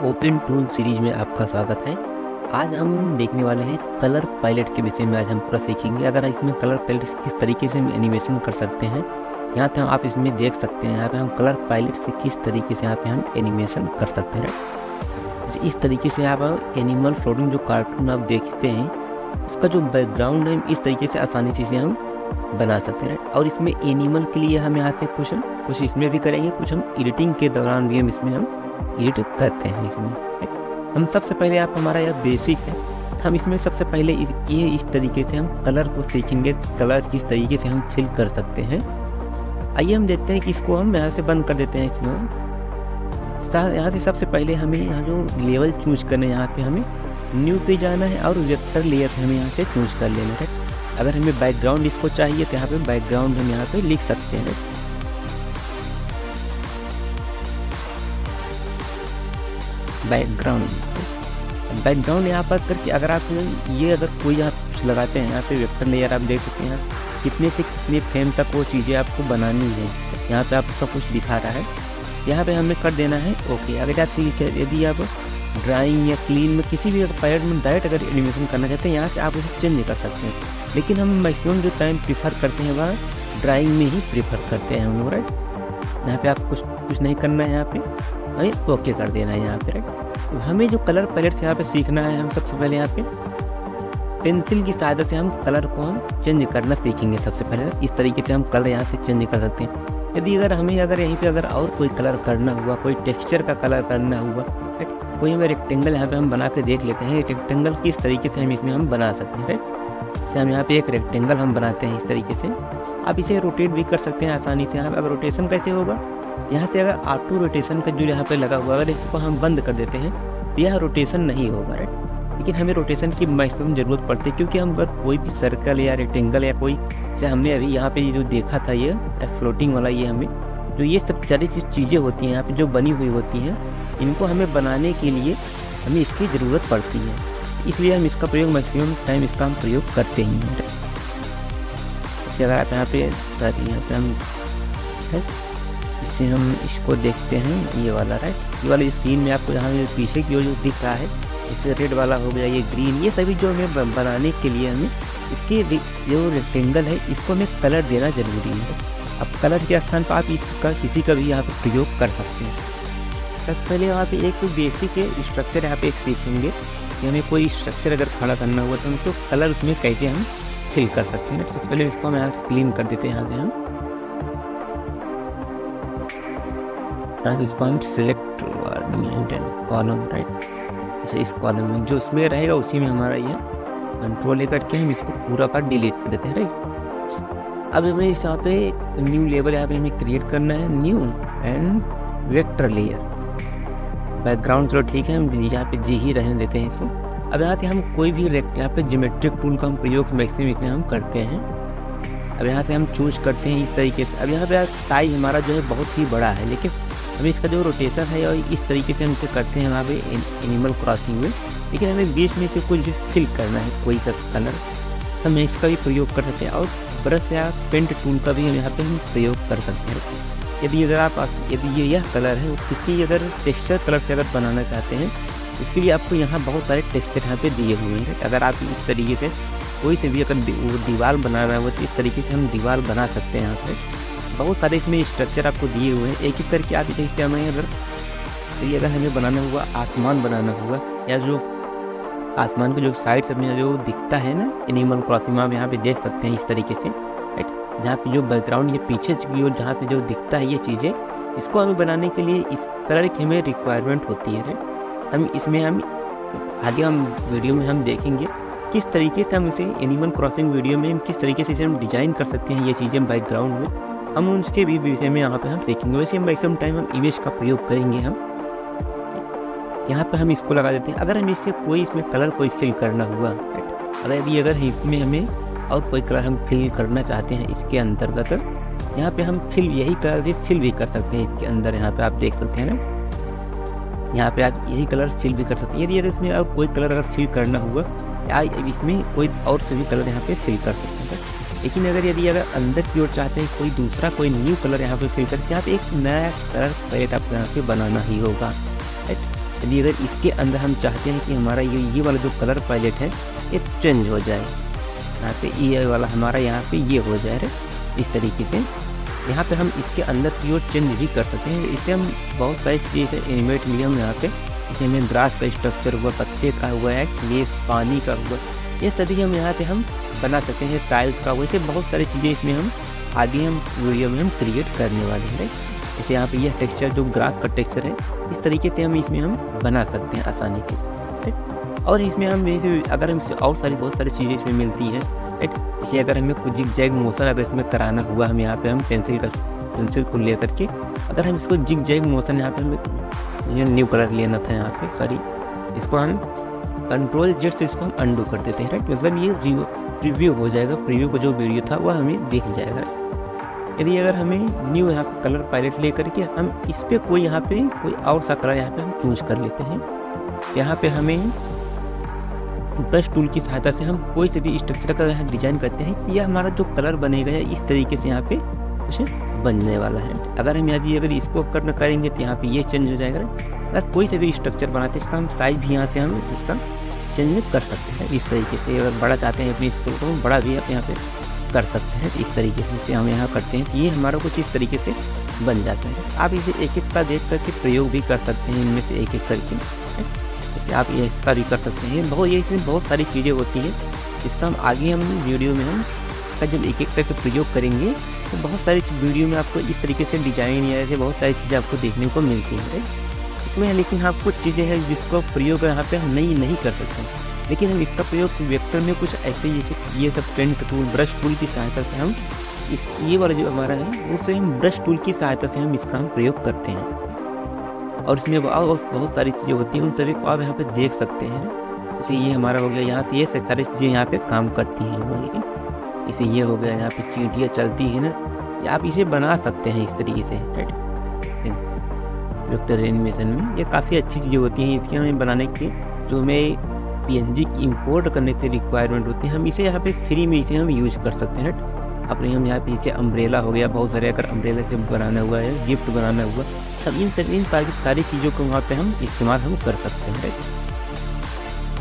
Open tool series में आपका स्वागत है। आज हम देखने वाले हैं कलर पायलट के विषय में। आज हम पूरा सीखेंगे अगर इसमें कलर पायलट किस तरीके से हम एनिमेशन कर सकते हैं। यहाँ पे आप इसमें देख सकते हैं, यहाँ पे हम कलर पायलट से किस तरीके से यहाँ पे हम एनिमेशन कर सकते हैं। इस तरीके से आप एनिमल फ्लोटिंग जो कार्टून आप देखते हैं, इसका जो बैकग्राउंड है इस तरीके से आसानी से हम बना सकते हैं। और इसमें एनिमल के लिए हम यहाँ से कुछ इसमें भी करेंगे, कुछ हम एडिटिंग के दौरान भी हम इसमें एडिट करते हैं। इसमें हम सबसे पहले आप हमारा यह बेसिक है, हम इसमें सबसे पहले इस तरीके से हम कलर को सीखेंगे, कलर किस तरीके से हम फिल कर सकते हैं। आइए हम देखते हैं कि इसको हम यहाँ से बंद कर देते हैं। इसमें यहाँ से सबसे पहले हमें यहाँ जो लेवल चूज करना है, यहाँ पे हमें न्यू पे जाना है और वेक्टर लेयर हमें यहाँ से चूज कर लेना है। अगर हमें बैकग्राउंड इसको चाहिए तो यहाँ पे बैकग्राउंड हम यहाँ पे लिख सकते हैं। बैकग्राउंड यहाँ पर करके अगर आप ये अगर कोई आप कुछ लगाते हैं, यहाँ पे वेक्टर लेयर आप देख सकते हैं कितने से कितने फ्रेम तक वो चीज़ें आपको बनानी है। यहाँ पे आप सब कुछ दिखा रहा है, यहाँ पे हमें कर देना है ओके। अगर आप यदि आप ड्राइंग या क्लीन में किसी भी पायलट में डायरेक्ट अगर एनिमेशन करना चाहते हैं, यहाँ से आप उसे चेंज कर सकते हैं। लेकिन हम मैक्सिमम जो टाइम प्रीफर करते हैं वह ड्राइंग में ही प्रीफर करते हैं हम लोग, राइट। यहाँ पे आप कुछ नहीं करना है, यहाँ पे हमें ओके कर देना है यहाँ पे, राइट। तो हमें जो कलर पैलेट से यहाँ पे सीखना है, हम सबसे पहले यहाँ पे पेंसिल की सहायता से हम कलर को हम चेंज करना सीखेंगे। सबसे पहले इस तरीके से हम कलर यहाँ से चेंज कर सकते हैं। यदि अगर हमें यहीं पे अगर और कोई कलर करना हुआ, कोई टेक्सचर का कलर करना हुआ, कोई हमें रेक्टेंगल यहाँ पे हम बना के देख लेते हैं। रेक्टेंगल किस तरीके से हम बना सकते हैं। जैसे हम यहाँ पे एक रेक्टेंगल हम बनाते हैं इस तरीके से। आप इसे रोटेट भी कर सकते हैं आसानी से। यहाँ पे अगर रोटेशन कैसे होगा, यहाँ से अगर ऑटो रोटेशन का जो यहाँ पे लगा हुआ, अगर इसको हम बंद कर देते हैं तो यह रोटेशन नहीं होगा, राइट। लेकिन हमें रोटेशन की मैक्सिमम ज़रूरत पड़ती है, क्योंकि हम अगर कोई भी सर्कल या रेक्टेंगल या कोई, जैसे हमने अभी यहाँ पे जो देखा था ये फ्लोटिंग वाला, ये हमें जो ये सब सारी चीज़ें होती हैं यहाँ पे जो बनी हुई होती हैं, इनको हमें बनाने के लिए हमें इसकी ज़रूरत पड़ती है। इसलिए हम इसका प्रयोग मैक्सिमम टाइम इसका हम प्रयोग करते ही हैं। अगर आप यहाँ पे हम इससे हम इसको देखते हैं, ये वाला, राइट। ये वाला इस सीन में आपको यहाँ पीछे की जो दिख रहा है, इससे रेड वाला हो गया, ये ग्रीन, ये सभी जो हमें बनाने के लिए हमें इसके जो रेक्टेंगल है इसको हमें कलर देना ज़रूरी है। अब कलर के स्थान पर आप इसका किसी का भी यहाँ पर प्रयोग कर सकते हैं। सबसे पहले यहाँ पे एक बेसिक स्ट्रक्चर यहाँ पे एक सीखेंगे कि हमें कोई स्ट्रक्चर अगर खड़ा करना हुआ तो हम उसको कलर उसमें कैसे हम फिल कर सकते हैं। सबसे पहले इसको हम यहाँ से क्लीन कर देते हैं। यहाँ से इसको हम सिलेक्ट कॉलम, राइट। जैसे इस कॉलम में जो इसमें रहेगा उसी में हमारा ये कंट्रोल लेकर के हम इसको पूरा का डिलीट कर देते हैं, राइट। अब हमें इस यहाँ पे न्यू लेवल यहाँ पे हमें क्रिएट करना है, new and vector layer. Background चलो ठीक है, हम यहाँ पे जी ही रहने देते हैं इसको। अब यहाँ से हम कोई भी यहाँ पे ज्योमेट्रिक टूल का हम प्रयोग मैक्सिमम हम करते हैं। अब यहाँ से हम चूज करते हैं इस तरीके से। अब यहाँ पे साइज हमारा जो है बहुत ही बड़ा है, लेकिन हमें इसका जो रोटेशन है और इस तरीके से हम इसे करते हैं वहाँ पे एनिमल क्रॉसिंग में। लेकिन हमें बीच में से कुछ फिल करना है, कोई सा कलर, हम इसका भी प्रयोग कर सकते हैं। और ब्रश या पेंट टूल का भी हम यहाँ पे हम प्रयोग कर सकते हैं। यदि यह कलर है, किसी अगर टेक्सचर कलर से अगर बनाना चाहते हैं, उसके लिए आपको यहाँ बहुत सारे टेक्सचर यहाँ पे दिए हुए हैं। अगर आप इस तरीके से कोई से भी अगर दीवार बनाना है तो इस तरीके से हम दीवार बना सकते हैं। यहाँ पे बहुत सारे इसमें स्ट्रक्चर आपको दिए हुए हैं, एक एक करके आप देखते हैं। अगर हमें बनाना हुआ, आसमान बनाना हुआ, या जो आसमान के जो साइड से में जो दिखता है ना एनिमल क्रॉसिंग, आप यहाँ पे देख सकते हैं इस तरीके से, राइट। जहाँ पे जो बैकग्राउंड ये पीछे की ओर जहाँ पे जो दिखता है ये चीज़ें, इसको हमें बनाने के लिए इस कलर की हमें रिक्वायरमेंट होती है, राइट। हम आगे हम वीडियो में हम देखेंगे किस तरीके से हम इसे एनिमल क्रॉसिंग वीडियो में किस तरीके से इसे हम डिजाइन कर सकते हैं। ये चीज़ें बैकग्राउंड में हम उसके भी विषय में यहाँ पे हम सीखेंगे। वैसे मैक्सिमम टाइम हम इमेज का प्रयोग करेंगे। हम यहाँ पे हम इसको लगा देते हैं। अगर हम इससे इसमें कलर कोई फिल करना हुआ, अगर इसमें हमें और कोई कलर हम फिल करना चाहते हैं इसके अंतर्गत, यहाँ पे हम यही कलर भी फिल भी कर सकते हैं इसके अंदर। यहाँ पे आप देख सकते हैं ना, यहाँ पे आप यही कलर फिल भी कर सकते हैं। यदि अगर इसमें और कोई कलर अगर फिल करना हुआ, या इसमें कोई और से भी कलर यहाँ पे फिल कर सकते हैं। लेकिन यदि अंदर की ओर चाहते हैं कोई न्यू कलर यहाँ पे फिल करके, यहाँ पे एक नया कलर पैलेट आपको यहाँ पे बनाना ही होगा, राइट। यदि अगर इसके अंदर हम चाहते हैं कि हमारा ये वाला जो कलर पैलेट है ये चेंज हो जाए, यहाँ पे ये वाला हमारा यहाँ पे ये हो जाए इस तरीके से, यहाँ पे हम इसके अंदर की ओर चेंज भी कर सकते हैं। इससे हम बहुत सारी चीज़ें एनिमेट लिए हम यहाँ पे, जैसे हमें ग्रास का स्ट्रक्चर हुआ, पत्ते का हुआ है, लेस पानी का हुआ, ये सभी हम यहाँ पे हम बना सकते हैं, टाइल्स का हुआ, ऐसे बहुत सारी चीज़ें इसमें हम आगे हम वीडियो में हम क्रिएट करने वाले हैं। जैसे यहाँ पे यह टेक्सचर जो ग्रास का टेक्सचर है, इस तरीके से हम इसमें हम बना सकते हैं आसानी से। और इसमें हम जैसे अगर हम इससे और बहुत सारी चीज़ें इसमें मिलती हैं, राइट। जैसे अगर हमें कुछ जिग जैग मोशन अगर इसमें कराना हुआ, हम यहाँ पे हम पेंसिल को ले करके अगर हम इसको जिग जैग मोशन यहाँ पे हमें न्यू कलर लेना था, यहाँ पे सॉरी, इसको हम कंट्रोल जेड से इसको हम अंडू कर देते हैं, राइट। मतलब ये प्रीव्यू हो जाएगा, प्रीव्यू का जो वीडियो था वह हमें दिख जाएगा। यदि अगर हमें न्यू यहाँ पे कलर पैलेट ले करके हम इस पर कोई यहाँ पे कोई और सा कलर यहाँ पे हम चूज कर लेते हैं, यहाँ पे हमें ब्रश टूल की सहायता से हम कोई से भी स्ट्रक्चर का यहाँ डिजाइन करते हैं, यह हमारा जो कलर बनेगा या इस तरीके से यहाँ पे कुछ बनने वाला है। अगर हम अगर इसको करेंगे तो यहाँ पे ये चेंज हो जाएगा। अगर कोई से भी स्ट्रक्चर बनाते हैं, इसका हम साइज भी यहाँ पे हम इसका चेंज कर सकते हैं इस तरीके से। अगर बड़ा चाहते हैं अपनी स्कूल को, हम बड़ा भी आप यहाँ पे कर सकते हैं इस तरीके से हम यहाँ करते हैं, ये हमारा कुछ इस तरीके से बन जाता है। आप इसे एक एक का देख करके प्रयोग भी कर सकते हैं, इनमें से एक एक करके, जैसे आप ये इसका भी कर सकते हैं। ये इसमें बहुत सारी चीज़ें होती हैं, इसका हम आगे हम वीडियो में हम जब एक एक करके प्रयोग करेंगे तो बहुत सारी वीडियो में आपको इस तरीके से डिजाइन या ऐसे बहुत सारी चीज़ें आपको देखने को मिलती हैं इसमें। लेकिन हाँ कुछ चीज़ें हैं जिसको प्रयोग यहाँ पे हम नहीं कर सकते, लेकिन हम इसका प्रयोग वेक्टर में कुछ ऐसे जैसे ये सब पेंट टूल, ब्रश टूल की सहायता से हम ये वाला जो हमारा है उससे हम ब्रश टूल की सहायता से हम इसका हम प्रयोग करते हैं। और इसमें बहुत सारी चीज़ें होती हैं, उन सभी को आप यहाँ पे देख सकते हैं। जैसे ये हमारा हो गया, यहाँ से ये सारी चीज़ें यहाँ पे काम करती हैं। इसे ये हो गया, यहाँ पे चींटियाँ चलती हैं ना, या आप इसे बना सकते हैं इस तरीके से, राइट। वेक्टर एनिमेशन में ये काफ़ी अच्छी चीज़ें होती हैं, इसके हमें बनाने के जो हमें PNG इंपोर्ट करने के रिक्वायरमेंट होती है, हम इसे यहाँ पे फ्री में इसे हम यूज कर सकते हैं, राइट। अपने हम यहाँ पे इसे अम्ब्रेला हो गया, बहुत सारे अगर अम्ब्रेला से बनाना हुआ है, गिफ्ट बनाना हुआ, सब इन सारी चीज़ों को वहाँ पे हम इस्तेमाल हम कर सकते हैं, राइट।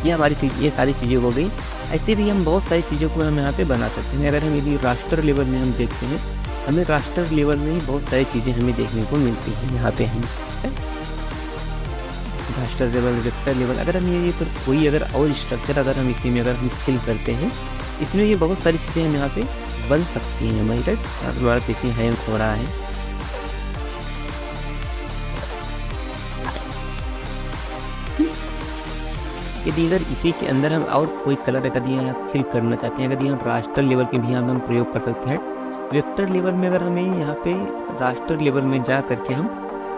ये सारी चीज़ें हो गई। ऐसे भी हम बहुत सारी चीज़ों को हम यहाँ पे बना सकते हैं। अगर हम यदि राष्ट्र लेवल में हम देखते हैं, हमें राष्ट्र लेवल में ही बहुत सारी चीज़ें हमें देखने को मिलती हैं यहाँ पे हम राष्ट्र लेवल, वेक्टर लेवल। अगर हम ये पर कोई अगर और स्ट्रक्चर अगर हम इसी में अगर हम फिल करते हैं, इसमें ये बहुत सारी चीज़ें हम यहाँ पे बन सकती हैं हमारी, राइट। हमारा पीछे हैंग हो रहा है, यदि अगर इसी के अंदर हम और कोई कलर यदि यहाँ फिल करना चाहते हैं, यदि हम राष्ट्र लेवल के भी हम प्रयोग कर सकते हैं। वेक्टर लेवल में अगर हमें यहाँ पे राष्ट्र लेवल में जा करके हम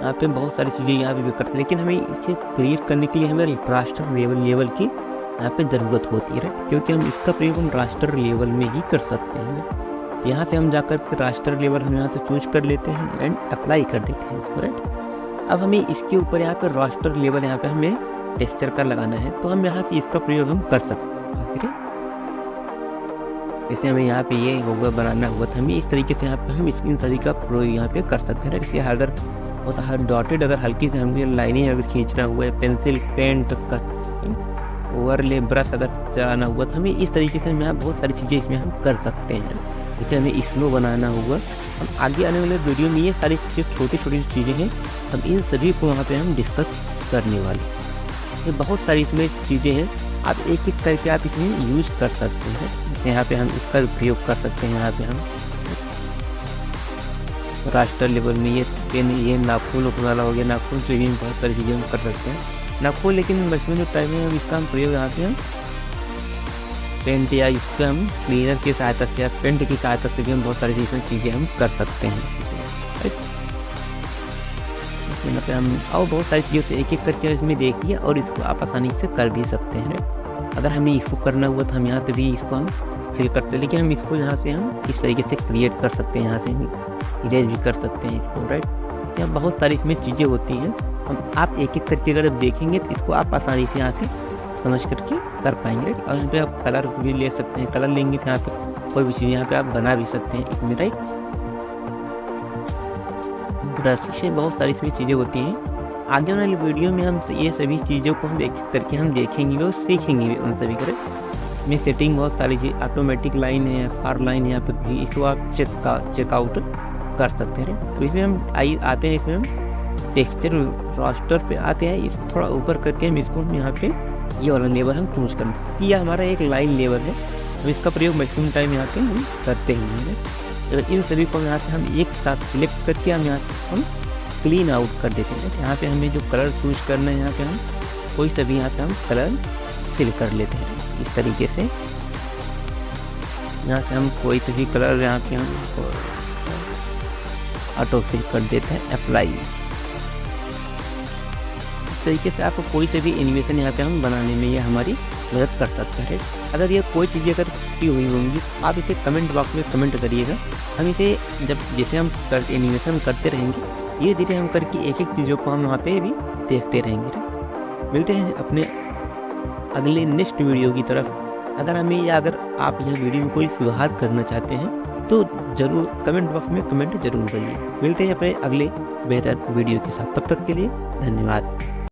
यहाँ पे बहुत सारी चीज़ें यहाँ पे भी करते हैं, लेकिन हमें इसे क्रिएट करने के लिए हमें राष्ट्र लेवल की यहाँ पे ज़रूरत होती है, क्योंकि हम इसका प्रयोग हम राष्ट्र लेवल में ही कर सकते हैं। यहाँ से हम जाकर के राष्ट्र लेवल हम यहाँ से चूज कर लेते हैं एंड अप्लाई कर देते हैं इसको, राइट। अब हमें इसके ऊपर यहाँ पे राष्ट्र लेवल यहाँ पे हमें टेक्सचर का लगाना है, तो हम यहाँ से इसका प्रयोग हम कर सकते हैं, ठीक है। जैसे हमें यहाँ पे ये होगा बनाना हुआ था, हमें इस तरीके से यहाँ पे हम इन सभी का प्रयोग यहाँ पे कर सकते हैं। जैसे अगर होता है डॉटेड, अगर हल्की से हमें लाइनें अगर खींचना हुआ है, पेंसिल पेंट का ओवरले ब्रश अगर चलाना हुआ, तो हमें इस तरीके से हम यहाँ बहुत सारी चीज़ें इसमें हम कर सकते हैं। जैसे हमें स्नो बनाना हुआ, हम आगे आने वाले वीडियो में ये सारी चीज़ें छोटी छोटी चीज़ें हैं, हम इन सभी को वहाँ पे हम डिस्कस करने वाले हैं। ये बहुत सारी इसमें चीज़ें हैं, आप एक एक करके आप इसमें यूज कर सकते हैं। जैसे यहाँ पे हम इसका प्रयोग कर सकते हैं, यहाँ पे हम राष्ट्र लेवल में ये पेन, ये नाखून वाला हो गया, नाखून से भी बहुत सारी चीज़ें हम कर सकते हैं। नाखून लेकिन बचपन जो टाइम में हम इसका हम प्रयोग यहाँ पे हम पेंट या इससे हम क्लीनर की सहायता से या पेंट की सहायता से भी हम बहुत सारी चीज़ें हम कर सकते हैं। यहाँ पे हम और बहुत सारी चीज़ों से एक एक करके इसमें देखिए, और इसको आप आसानी से कर भी सकते हैं। अगर हमें इसको करना हुआ तो हम यहाँ से भी इसको हम फिल कर सकते हैं, लेकिन हम इसको यहाँ से हम इस तरीके से क्रिएट कर सकते हैं, यहाँ से हम इरेज भी कर सकते हैं इसको, राइट। यहाँ बहुत सारी इसमें चीज़ें होती हैं, हम आप एक एक करके अगर देखेंगे तो इसको आप आसानी से यहाँ से समझ करके कर पाएंगे। और यहाँ पे आप कलर भी ले सकते हैं, कलर लेंगे तो यहाँ पे कोई भी चीज़ यहाँ पे आप बना भी सकते हैं इसमें, राइट। ब्रश से बहुत सारी इसमें चीज़ें होती हैं, आगे वाली वीडियो में हम ये सभी चीज़ों को हम एक करके हम देखेंगे भी और सीखेंगे भी उन सभी को। में सेटिंग बहुत सारी चीज़ ऑटोमेटिक लाइन है, फार लाइन है, यहाँ पे इसको आप चेकआउट कर सकते हैं। तो इसमें हम आते हैं, इसमें हम टेक्सचर रास्टर पे आते हैं, इस थोड़ा ऊपर करके हम इसको यहाँ पे ये वाला लेवल हम चूज करते हैं। ये हमारा एक लाइन लेवल है, तो इसका प्रयोग मैक्सिमम टाइम यहाँ पे हम करते ही हैं। तो इन सभी को यहाँ पे हम एक साथ सिलेक्ट करके हम यहाँ पे हम क्लीन आउट कर देते हैं। यहाँ पे हमें जो कलर चूज करना है, यहाँ पे हम कोई सा भी यहाँ पे हम कलर फिल कर लेते हैं इस तरीके से। यहाँ से हम कोई सा भी कलर यहाँ पे हम ऑटो फिल कर देते हैं, अप्लाई। इस तरीके से आपको कोई से भी एनिमेशन यहाँ पे हम बनाने में ये हमारी मदद कर सकता है। अगर ये कोई चीज़ें अगर छुट्टी हुई होंगी आप इसे कमेंट बॉक्स में कमेंट करिएगा। हम इसे जब जैसे हम एनिमेशन करते रहेंगे, धीरे धीरे हम करके एक एक चीज़ों को हम वहाँ पे भी देखते रहेंगे। मिलते हैं अपने अगले नेक्स्ट वीडियो की तरफ। अगर आप यह वीडियो में कोई सुधार करना चाहते हैं तो ज़रूर कमेंट बॉक्स में कमेंट जरूर करिए। मिलते हैं अपने अगले बेहतर वीडियो के साथ, तब तक के लिए धन्यवाद।